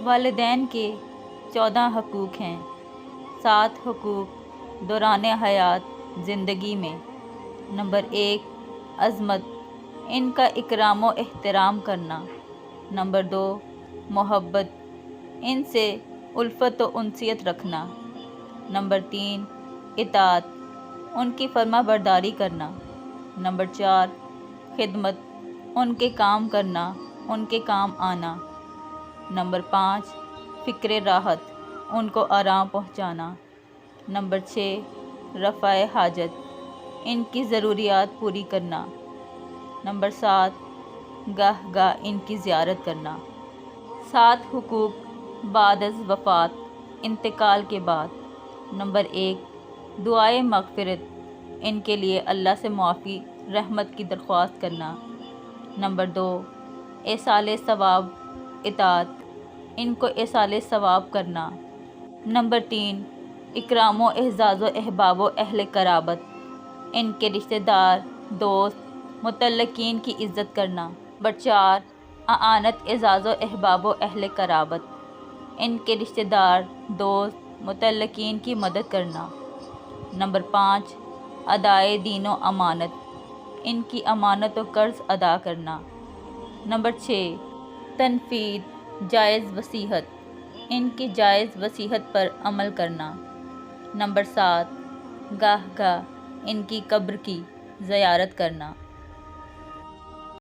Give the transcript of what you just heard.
والدین کے 14 حقوق ہیں۔ 7 حقوق دوران حیات زندگی میں۔ نمبر 1 عظمت، ان کا اکرام و احترام کرنا۔ نمبر 2 محبت، ان سے الفت و انسیت رکھنا۔ نمبر 3 اطاعت، ان کی فرما برداری کرنا۔ نمبر 4 خدمت، ان کے کام کرنا، ان کے کام آنا۔ نمبر 5 فکر راحت، ان کو آرام پہنچانا۔ نمبر 6 رفع حاجت، ان کی ضروریات پوری کرنا۔ نمبر 7 گاہ گاہ ان کی زیارت کرنا۔ 7 حقوق بعد از وفات، انتقال کے بعد۔ نمبر 1 دعائے مغفرت، ان کے لیے اللہ سے معافی رحمت کی درخواست کرنا۔ نمبر 2 ایصال ثواب اطاعت، ان کو ایصال ثواب کرنا۔ نمبر 3 اکرام و اعزاز و احباب و اہل قرابت، ان کے رشتہ دار، دوست، متعلقین کی عزت کرنا۔ نمبر 4 اعانت اعزاز و احباب و اہل قرابت، ان کے رشتہ دار، دوست، متعلقین کی مدد کرنا۔ نمبر 5 ادائے دین و امانت، ان کی امانت و قرض ادا کرنا۔ نمبر 6 تنفیذ جائز وصیت، ان کی جائز وصیت پر عمل کرنا۔ نمبر 7 گاہ گاہ ان کی قبر کی زیارت کرنا۔